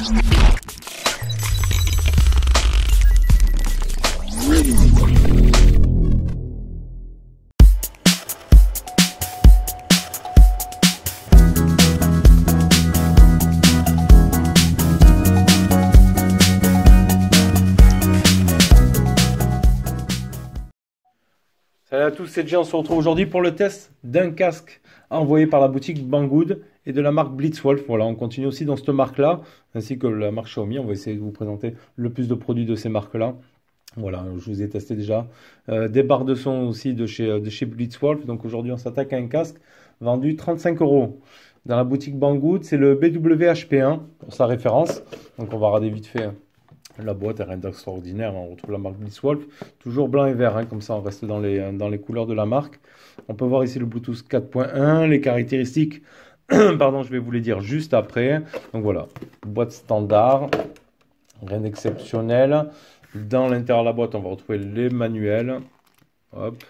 Salut à tous, c'est Jay, on se retrouve aujourd'hui pour le test d'un casque envoyé par la boutique Banggood et de la marque Blitzwolf. Voilà, on continue aussi dans cette marque-là, ainsi que la marque Xiaomi. On va essayer de vous présenter le plus de produits de ces marques-là. Voilà, je vous ai testé déjà des barres de son aussi de chez Blitzwolf. Donc aujourd'hui, on s'attaque à un casque vendu 35 € dans la boutique Banggood. C'est le BWHP1 pour sa référence. Donc on va regarder vite fait la boîte, elle est extraordinaire. On retrouve la marque Blitzwolf, toujours blanc et vert, hein, comme ça on reste dans les couleurs de la marque. On peut voir ici le Bluetooth 4.1, les caractéristiques, pardon, je vais vous les dire juste après. Donc voilà, boîte standard, rien d'exceptionnel. Dans l'intérieur de la boîte, on va retrouver les manuels, hop,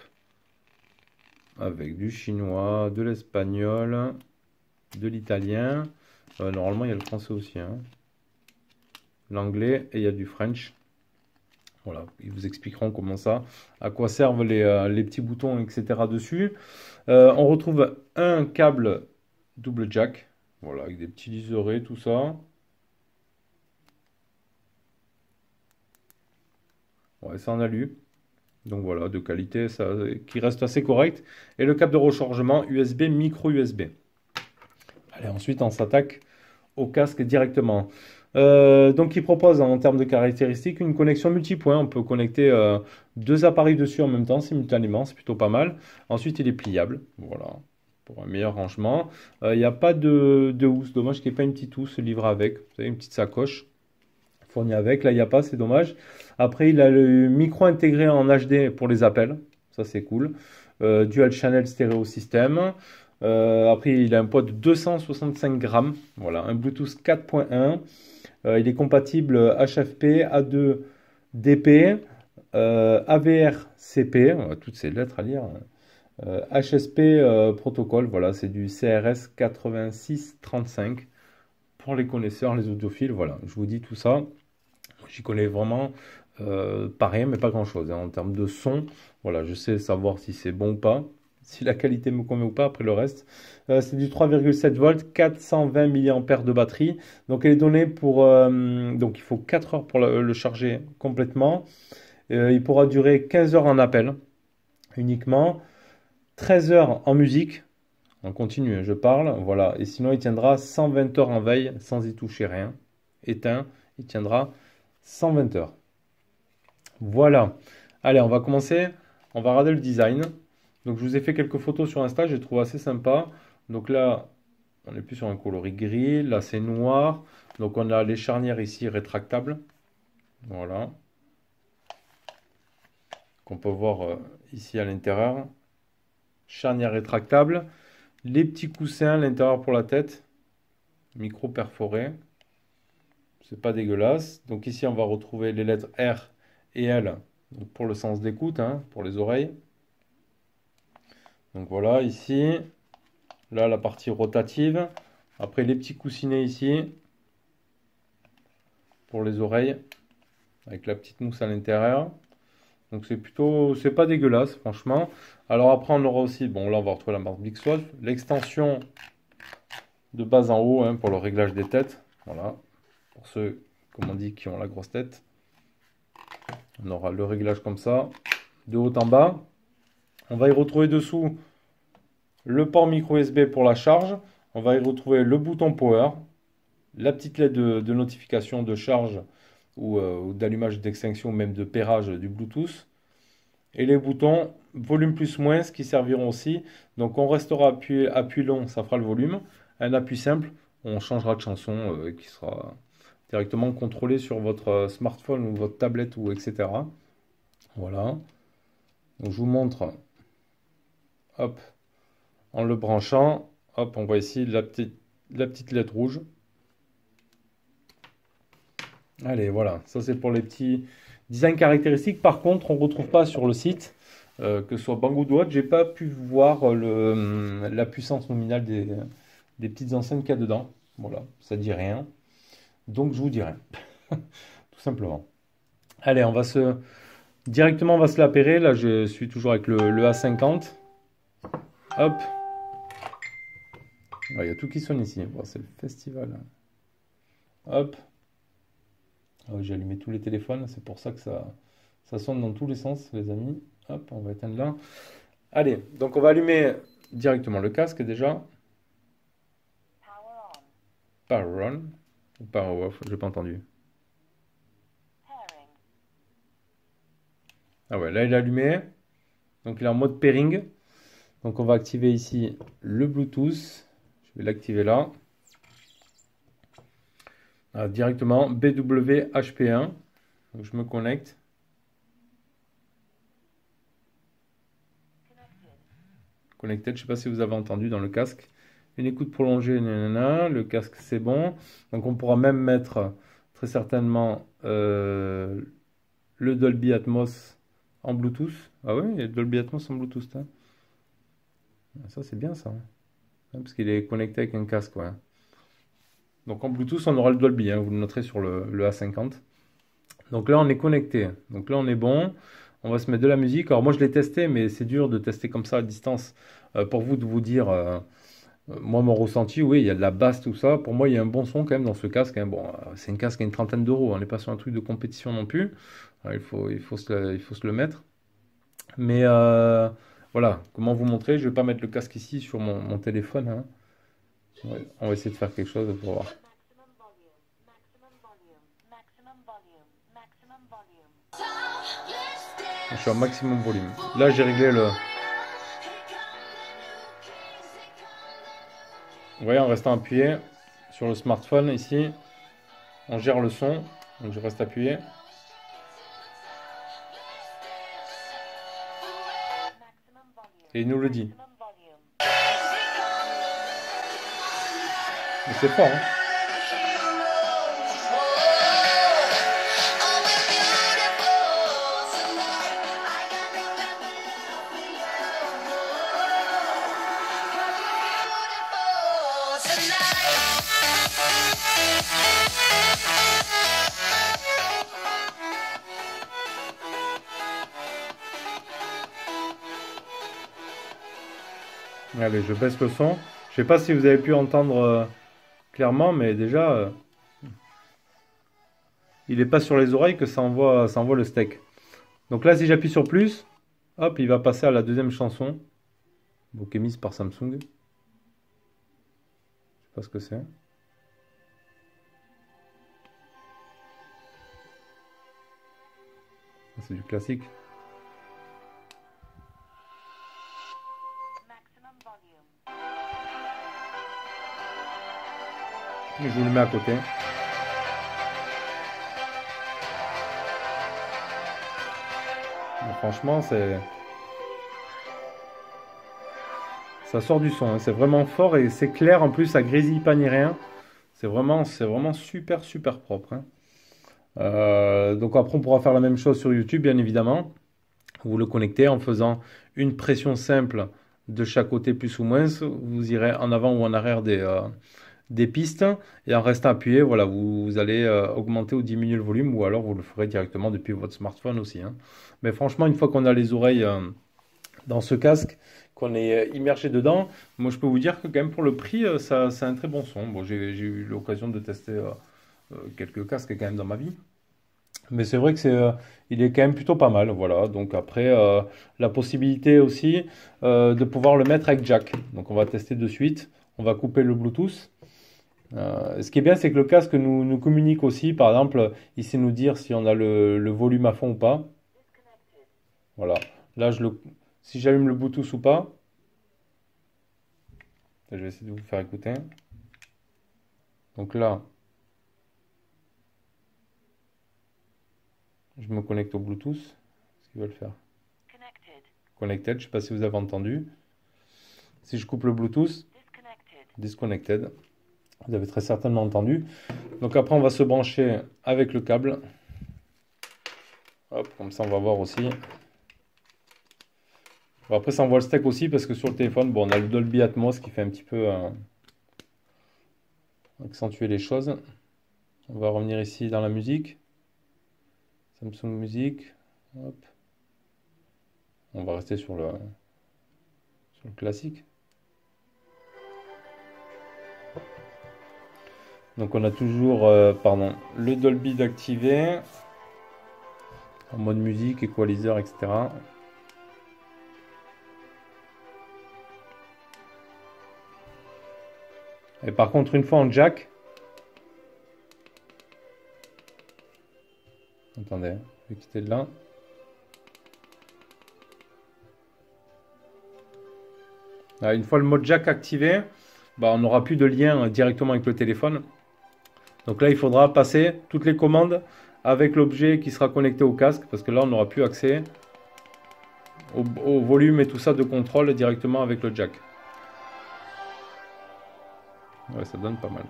avec du chinois, de l'espagnol, de l'italien. Normalement, il y a le français aussi, hein. L'anglais et il y a du French. Voilà, ils vous expliqueront comment ça, à quoi servent les petits boutons, etc. dessus. On retrouve un câble double jack, voilà, avec des petits liserés, tout ça. Ouais, c'est en alu. Donc voilà, de qualité, ça, qui reste assez correct. Et le câble de rechargement USB, micro USB. Allez, ensuite on s'attaque au casque directement. Donc il propose en termes de caractéristiques une connexion multipoint. On peut connecter deux appareils dessus en même temps simultanément, c'est plutôt pas mal. Ensuite il est pliable, voilà, pour un meilleur rangement. Il n'y a pas de housse, dommage qu'il n'y ait pas une petite housse livrée avec. Vous savez, une petite sacoche fournie avec, là il n'y a pas, c'est dommage. Après il a le micro intégré en HD pour les appels, ça c'est cool. Dual channel stéréo système. Après il a un poids de 265 grammes, voilà, un Bluetooth 4.1. Il est compatible HFP, A2DP, AVRCP, toutes ces lettres à lire, HSP protocole, voilà, c'est du CRS 8635 pour les connaisseurs, les audiophiles, voilà, je vous dis tout ça. J'y connais vraiment pas rien, mais pas grand-chose, hein, en termes de son. Voilà, je sais savoir si c'est bon ou pas, si la qualité me convient ou pas, après le reste. C'est du 3,7 volts, 420 mAh de batterie. Donc elle est donnée pour... donc il faut 4 heures pour le charger complètement. Il pourra durer 15 heures en appel uniquement. 13 heures en musique. On continue, je parle. Voilà. Et sinon il tiendra 120 heures en veille sans y toucher rien. Éteint, il tiendra 120 heures. Voilà. Allez, on va commencer. On va regarder le design. Donc je vous ai fait quelques photos sur Insta, j'ai trouvé assez sympa. Donc là, on est plus sur un coloris gris. Là, c'est noir. Donc on a les charnières ici rétractables. Voilà. Qu'on peut voir ici à l'intérieur. Charnière rétractable. Les petits coussins à l'intérieur pour la tête. Micro perforé. C'est pas dégueulasse. Donc ici, on va retrouver les lettres R et L. Donc pour le sens d'écoute, hein, pour les oreilles. Donc voilà, ici, là la partie rotative. Après les petits coussinets ici, pour les oreilles, avec la petite mousse à l'intérieur. Donc c'est plutôt, c'est pas dégueulasse, franchement. Alors après on aura aussi, bon là on va retrouver la marque Blitzwolf, l'extension de bas en haut, hein, pour le réglage des têtes. Voilà, pour ceux, comme on dit, qui ont la grosse tête. On aura le réglage comme ça, de haut en bas. On va y retrouver dessous le port micro USB pour la charge. On va y retrouver le bouton power, la petite LED de notification de charge ou d'allumage, d'extinction, même de pairage du Bluetooth. Et les boutons volume plus moins qui serviront aussi. Donc on restera appui long, ça fera le volume. Un appui simple, on changera de chanson qui sera directement contrôlé sur votre smartphone ou votre tablette ou etc. Voilà. Donc je vous montre. Hop, en le branchant, hop, on voit ici la petite lettre rouge. Allez, voilà, ça c'est pour les petits designs caractéristiques. Par contre, on ne retrouve pas sur le site, que ce soit Banggood ou autre, j'ai pas pu voir la puissance nominale des petites enseignes qu'il y a dedans. Voilà, ça dit rien. Donc je vous dirai, tout simplement. Allez, directement on va se l'appairer. Là, je suis toujours avec le A50. Hop. Il y a tout qui sonne ici. Bon, c'est le festival. Hop. Ah oui, j'ai allumé tous les téléphones. C'est pour ça que ça sonne dans tous les sens, les amis. Hop, on va éteindre là. Allez, donc on va allumer directement le casque déjà. Power on. Ou power off, j'ai pas entendu. Ah ouais, là il est allumé. Donc il est en mode pairing. Donc on va activer ici le Bluetooth. Je vais l'activer là. Ah, directement BWHP1. Donc je me connecte. Connected, je ne sais pas si vous avez entendu dans le casque. Une écoute prolongée, nanana, le casque c'est bon. Donc on pourra même mettre très certainement le Dolby Atmos en Bluetooth. Ah oui, il y a le Dolby Atmos en Bluetooth. Hein. Ça c'est bien ça. Hein, parce qu'il est connecté avec un casque. Ouais. Donc en Bluetooth on aura le Dolby, hein, vous le noterez sur le A50. Donc là on est connecté. Donc là on est bon. On va se mettre de la musique. Alors moi je l'ai testé, mais c'est dur de tester comme ça à distance. Pour vous de vous dire, moi mon ressenti, oui, il y a de la basse, tout ça. Pour moi il y a un bon son quand même dans ce casque. Hein. Bon, c'est un casque à une trentaine d'euros. On n'est pas sur un truc de compétition non plus. Alors, il faut se le mettre. Mais voilà, comment vous montrer? Je ne vais pas mettre le casque ici sur mon téléphone. Hein. Ouais, on va essayer de faire quelque chose pour voir. Je suis en maximum volume. Là, j'ai réglé le... Vous voyez, en restant appuyé sur le smartphone ici, on gère le son. Donc, je reste appuyé. Et il nous le dit. Et c'est fort, hein? Allez, je baisse le son. Je sais pas si vous avez pu entendre clairement, mais déjà, il n'est pas sur les oreilles que ça envoie le steak. Donc là, si j'appuie sur plus, hop, il va passer à la deuxième chanson. Bon, qui est mise par Samsung. Je sais pas ce que c'est. C'est du classique. Je vous le mets à côté. Bon, franchement, ça sort du son. Hein. C'est vraiment fort et c'est clair. En plus, ça grésille pas ni rien. C'est vraiment super, super propre. Hein. Donc après, on pourra faire la même chose sur YouTube, bien évidemment. Vous le connectez en faisant une pression simple de chaque côté, plus ou moins. Vous irez en avant ou en arrière des pistes et en restant appuyé, voilà, vous allez augmenter ou diminuer le volume ou alors vous le ferez directement depuis votre smartphone aussi. Hein. Mais franchement, une fois qu'on a les oreilles dans ce casque, qu'on est immergé dedans, moi je peux vous dire que quand même pour le prix, ça, c'est un très bon son. Bon, j'ai eu l'occasion de tester quelques casques quand même dans ma vie. Mais c'est vrai que il est quand même plutôt pas mal, voilà. Donc après, la possibilité aussi de pouvoir le mettre avec jack. Donc on va tester de suite. On va couper le Bluetooth. Ce qui est bien, c'est que le casque nous communique aussi. Par exemple, il sait nous dire si on a le volume à fond ou pas. Voilà. Là, si j'allume le Bluetooth ou pas. Je vais essayer de vous faire écouter. Donc là, je me connecte au Bluetooth. Ce qu'il veut le faire. Connected. Je ne sais pas si vous avez entendu. Si je coupe le Bluetooth, disconnected. Vous avez très certainement entendu. Donc après, on va se brancher avec le câble. Hop, comme ça, on va voir aussi. Bon, après, ça envoie le steak aussi parce que sur le téléphone, bon, on a le Dolby Atmos qui fait un petit peu accentuer les choses. On va revenir ici dans la musique. Samsung Music. Hop. On va rester sur le classique. Donc on a toujours le Dolby d'activer. En mode musique, equalizer, etc. Et par contre, une fois en jack, attendez, je vais quitter de là. Là, une fois le mode jack activé, bah, on n'aura plus de lien directement avec le téléphone. Donc là, il faudra passer toutes les commandes avec l'objet qui sera connecté au casque, parce que là, on n'aura plus accès au volume et tout ça de contrôle directement avec le jack. Ouais, ça donne pas mal.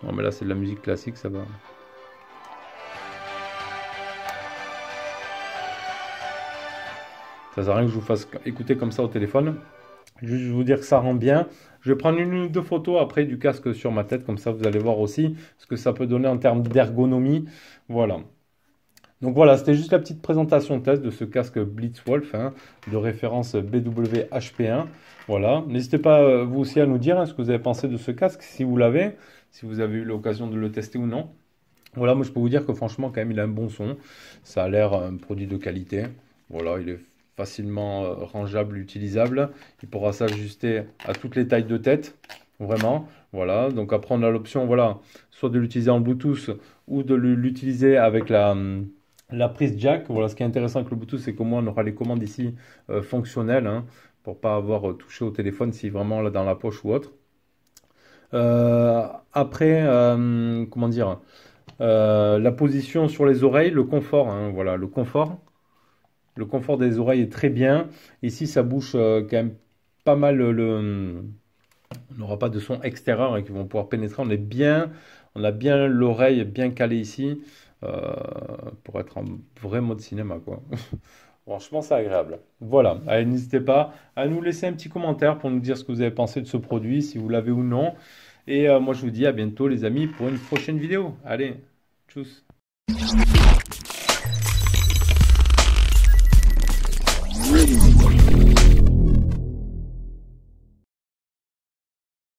Non, mais là, c'est de la musique classique, ça va. Ça sert à rien que je vous fasse écouter comme ça au téléphone. Juste vous dire que ça rend bien. Je vais prendre une ou deux photos après du casque sur ma tête, comme ça vous allez voir aussi ce que ça peut donner en termes d'ergonomie. Voilà. Donc voilà, c'était juste la petite présentation test de ce casque Blitzwolf, hein, de référence BWHP1. Voilà, n'hésitez pas vous aussi à nous dire ce que vous avez pensé de ce casque, si vous l'avez, si vous avez eu l'occasion de le tester ou non. Voilà, moi je peux vous dire que franchement quand même il a un bon son, ça a l'air un produit de qualité. Voilà, il est facilement rangeable, utilisable. Il pourra s'ajuster à toutes les tailles de tête, vraiment. Voilà, donc après on a l'option, voilà, soit de l'utiliser en Bluetooth ou de l'utiliser avec la prise jack. Voilà, ce qui est intéressant avec le Bluetooth, c'est qu'au moins on aura les commandes ici fonctionnelles, hein, pour pas avoir touché au téléphone si vraiment là dans la poche ou autre. Après, comment dire, la position sur les oreilles, le confort, hein, voilà, le confort. Le confort des oreilles est très bien. Ici, ça bouge quand même pas mal. On n'aura pas de son extérieur qui vont pouvoir pénétrer. On a bien l'oreille bien calée ici pour être en vrai mode cinéma, quoi. Franchement, c'est agréable. Voilà. Allez, n'hésitez pas à nous laisser un petit commentaire pour nous dire ce que vous avez pensé de ce produit, si vous l'avez ou non. Et moi, je vous dis à bientôt, les amis, pour une prochaine vidéo. Allez, tchuss.